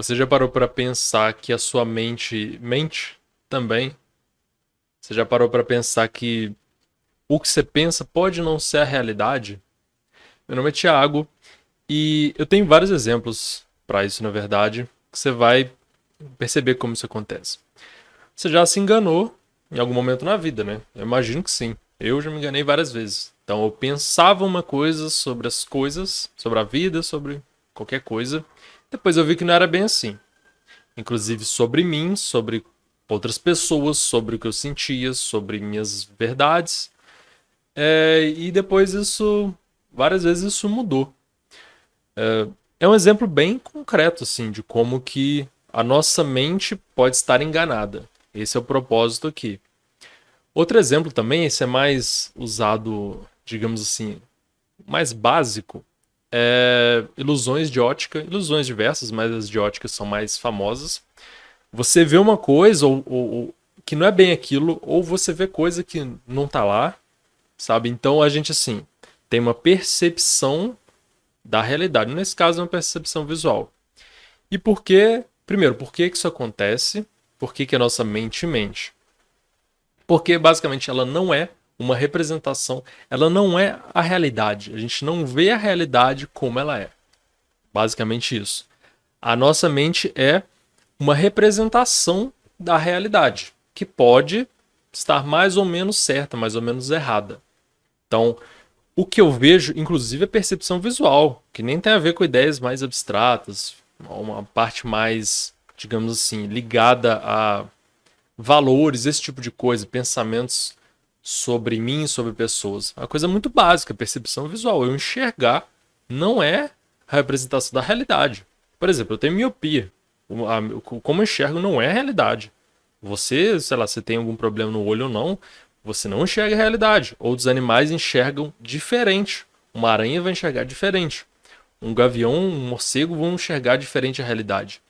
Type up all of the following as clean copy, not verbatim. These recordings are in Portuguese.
Você já parou para pensar que a sua mente mente também? Você já parou para pensar que o que você pensa pode não ser a realidade? Meu nome é Thiago e eu tenho vários exemplos para isso, na verdade, que você vai perceber como isso acontece. Você já se enganou em algum momento na vida, né? Eu imagino que sim. Eu já me enganei várias vezes. Então eu pensava uma coisa sobre as coisas, sobre a vida, sobre qualquer coisa. Depois eu vi que não era bem assim. Inclusive sobre mim, sobre outras pessoas, sobre o que eu sentia, sobre minhas verdades. E depois isso, várias vezes isso mudou. É um exemplo bem concreto, assim, de como que a nossa mente pode estar enganada. Esse é o propósito aqui. Outro exemplo também, esse é mais usado, digamos assim, mais básico, é ilusões de ótica, ilusões diversas, mas as de ótica são mais famosas. Você vê uma coisa ou que não é bem aquilo, ou você vê coisa que não tá lá, sabe? Então a gente, assim, tem uma percepção da realidade. Nesse caso, é uma percepção visual. E por que, primeiro, por que isso acontece? Por que a nossa mente mente? Porque basicamente ela não é uma representação, ela não é a realidade. A gente não vê a realidade como ela é. Basicamente isso. A nossa mente é uma representação da realidade, que pode estar mais ou menos certa, mais ou menos errada. Então, o que eu vejo, inclusive, é percepção visual, que nem tem a ver com ideias mais abstratas, uma parte mais, digamos assim, ligada a valores, esse tipo de coisa, pensamentos sobre mim, sobre pessoas. É uma coisa muito básica, percepção visual. Eu enxergar não é a representação da realidade. Por exemplo, eu tenho miopia. Como eu enxergo não é a realidade. Você, sei lá, você tem algum problema no olho ou não, você não enxerga a realidade. Outros animais enxergam diferente. Uma aranha vai enxergar diferente. Um gavião, um morcego vão enxergar diferente a realidade.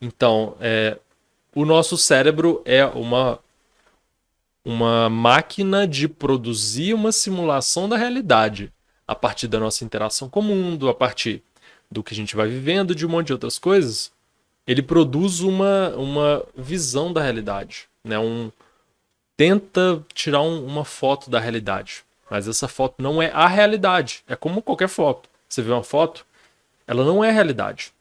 Então, o nosso cérebro é uma máquina de produzir uma simulação da realidade a partir da nossa interação com o mundo, a partir do que a gente vai vivendo, de um monte de outras coisas. Ele produz uma visão da realidade, né? Tenta tirar uma foto da realidade, mas essa foto não é a realidade. É como qualquer foto. Você vê uma foto, ela não é a realidade.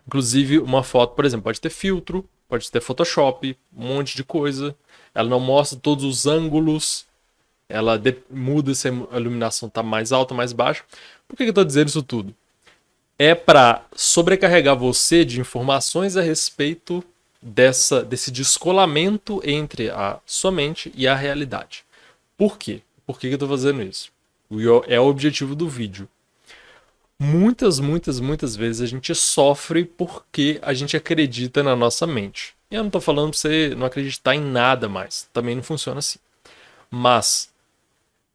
Inclusive, uma foto, por exemplo, pode ter filtro, pode ter Photoshop, um monte de coisa. Ela não mostra todos os ângulos. Ela muda se a iluminação está mais alta ou mais baixa. Por que eu estou dizendo isso tudo? É para sobrecarregar você de informações a respeito desse descolamento entre a sua mente e a realidade. Por quê? Por que eu estou fazendo isso? É o objetivo do vídeo. Muitas vezes a gente sofre porque a gente acredita na nossa mente. E eu não tô falando pra você não acreditar em nada mais. Também não funciona assim. Mas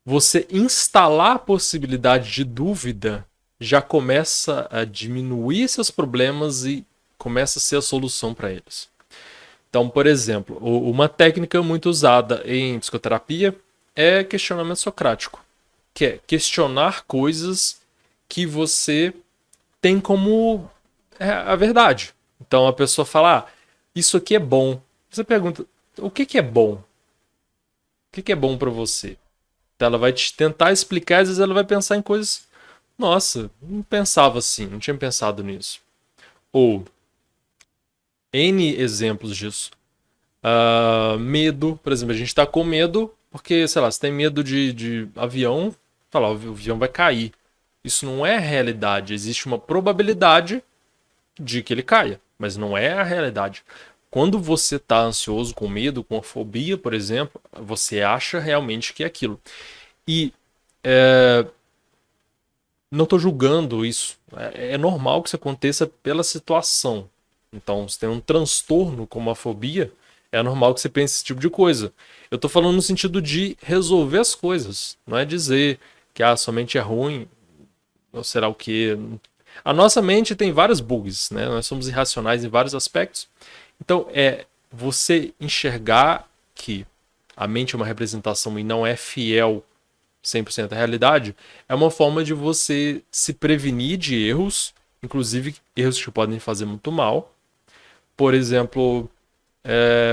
você instalar a possibilidade de dúvida já começa a diminuir seus problemas e começa a ser a solução para eles. Então, por exemplo, uma técnica muito usada em psicoterapia é questionamento socrático, que é questionar coisas que você tem como a verdade. Então a pessoa fala, isso aqui é bom. Você pergunta, o que é bom? O que é bom para você? Então ela vai te tentar explicar, às vezes ela vai pensar em coisas, nossa, não pensava assim, não tinha pensado nisso. Ou N exemplos disso. Medo, por exemplo, a gente tá com medo porque, sei lá, você tem medo de avião, fala, o avião vai cair. Isso não é realidade, existe uma probabilidade de que ele caia, mas não é a realidade. Quando você está ansioso, com medo, com a fobia, por exemplo, você acha realmente que é aquilo. E não estou julgando isso. É normal que isso aconteça pela situação. Então, se tem um transtorno como a fobia, é normal que você pense esse tipo de coisa. Eu estou falando no sentido de resolver as coisas. Não é dizer que sua mente é ruim, ou será o quê. A nossa mente tem vários bugs, né? Nós somos irracionais em vários aspectos. Então, é você enxergar que a mente é uma representação e não é fiel 100% à realidade, é uma forma de você se prevenir de erros, inclusive erros que podem fazer muito mal, Por exemplo,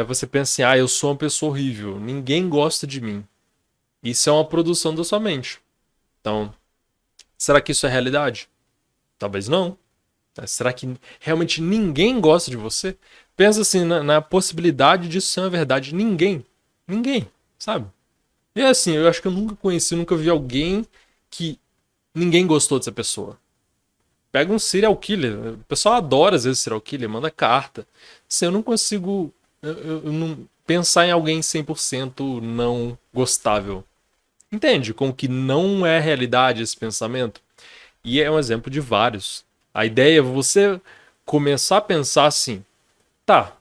você pensa assim, eu sou uma pessoa horrível, ninguém gosta de mim. Isso é uma produção da sua mente. Então, será que isso é realidade? Talvez não. Será que realmente ninguém gosta de você? Pensa assim na possibilidade disso ser uma verdade. Ninguém. Ninguém, sabe? E assim, eu acho que eu nunca conheci, nunca vi alguém que ninguém gostou dessa pessoa. Pega um serial killer. O pessoal adora às vezes serial killer, manda carta. Assim, eu não consigo eu não pensar em alguém 100% não gostável. Entende? Como que não é realidade esse pensamento? E é um exemplo de vários. A ideia é você começar a pensar assim, tá,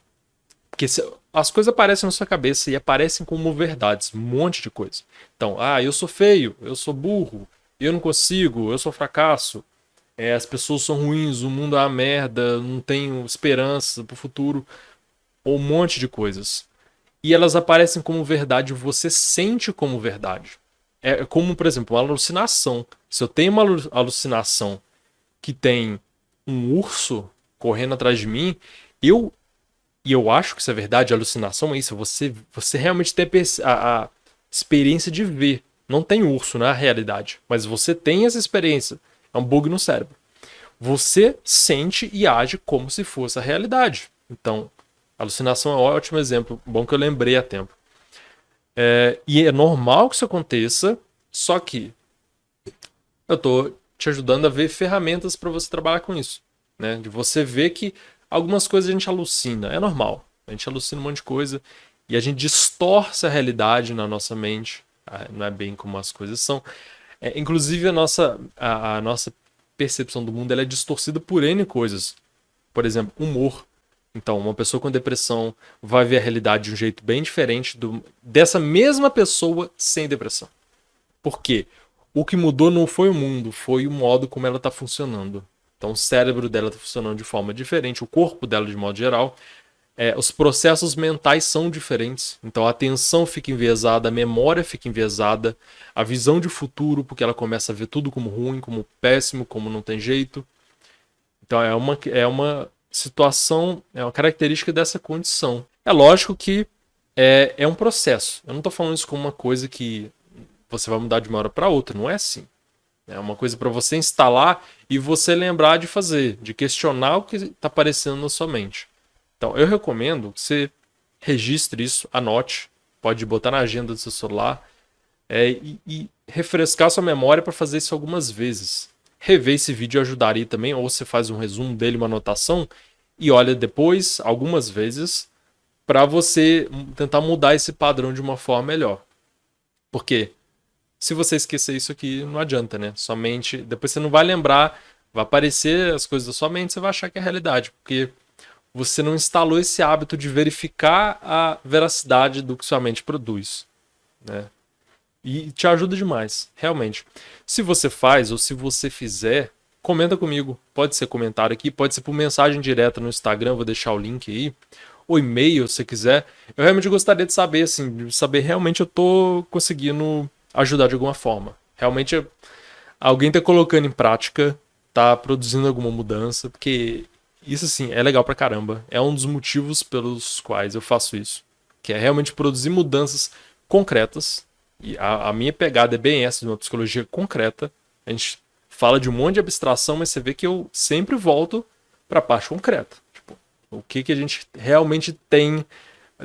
porque as coisas aparecem na sua cabeça e aparecem como verdades, um monte de coisa. Então, eu sou feio, eu sou burro, eu não consigo, eu sou fracasso, as pessoas são ruins, o mundo é uma merda, não tenho esperança pro futuro, ou um monte de coisas. E elas aparecem como verdade, você sente como verdade. É como, por exemplo, uma alucinação. Se eu tenho uma alucinação que tem um urso correndo atrás de mim, eu e eu acho que isso é verdade, a alucinação é isso, você realmente tem a experiência de ver. Não tem urso na realidade, mas você tem essa experiência. É um bug no cérebro. Você sente e age como se fosse a realidade. Então, alucinação é um ótimo exemplo, bom que eu lembrei a tempo. E é normal que isso aconteça, só que eu tô te ajudando a ver ferramentas para você trabalhar com isso, né? De você ver que algumas coisas a gente alucina, é normal. A gente alucina um monte de coisa e a gente distorce a realidade na nossa mente. Não é bem como as coisas são. Inclusive a nossa percepção do mundo ela é distorcida por N coisas. Por exemplo, humor. Então, uma pessoa com depressão vai ver a realidade de um jeito bem diferente dessa mesma pessoa sem depressão. Por quê? O que mudou não foi o mundo, foi o modo como ela está funcionando. Então, o cérebro dela está funcionando de forma diferente, o corpo dela, de modo geral. Os processos mentais são diferentes. Então, a atenção fica enviesada, a memória fica enviesada, a visão de futuro, porque ela começa a ver tudo como ruim, como péssimo, como não tem jeito. Então, é uma situação, é uma característica dessa condição. É lógico que é um processo. Eu não estou falando isso como uma coisa que você vai mudar de uma hora para outra. Não é assim. É uma coisa para você instalar e você lembrar de fazer, de questionar o que está aparecendo na sua mente. Então, eu recomendo que você registre isso, anote, pode botar na agenda do seu celular e refrescar sua memória para fazer isso algumas vezes. Rever esse vídeo ajudaria também, ou você faz um resumo dele, uma anotação, e olha depois, algumas vezes, para você tentar mudar esse padrão de uma forma melhor. Porque se você esquecer isso aqui, não adianta, né? Sua mente, depois você não vai lembrar, vai aparecer as coisas da sua mente, você vai achar que é realidade, porque você não instalou esse hábito de verificar a veracidade do que sua mente produz, né? E te ajuda demais, realmente. Se você faz ou se você fizer, comenta comigo. Pode ser comentário aqui, pode ser por mensagem direta no Instagram, vou deixar o link aí. Ou e-mail, se quiser. Eu realmente gostaria de saber, assim, de saber realmente eu tô conseguindo ajudar de alguma forma. Realmente alguém tá colocando em prática, tá produzindo alguma mudança, porque isso, assim, é legal pra caramba. É um dos motivos pelos quais eu faço isso. Que é realmente produzir mudanças concretas. E a minha pegada é bem essa, de uma psicologia concreta. A gente fala de um monte de abstração, mas você vê que eu sempre volto pra parte concreta. Tipo, o que a gente realmente tem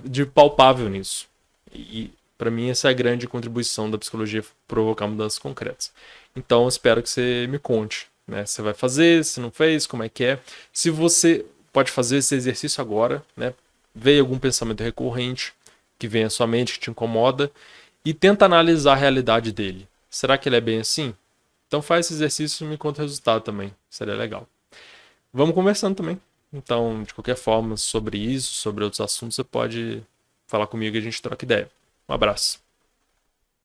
de palpável nisso. E para mim essa é a grande contribuição da psicologia, provocar mudanças concretas. Então espero que você me conte, né? Você vai fazer, se não fez, como é que é. Se você pode fazer esse exercício agora, né? Veio algum pensamento recorrente que vem à sua mente, que te incomoda, e tenta analisar a realidade dele. Será que ele é bem assim? Então faz esse exercício e me conta o resultado também. Seria legal. Vamos conversando também. Então, de qualquer forma, sobre isso, sobre outros assuntos, você pode falar comigo e a gente troca ideia. Um abraço.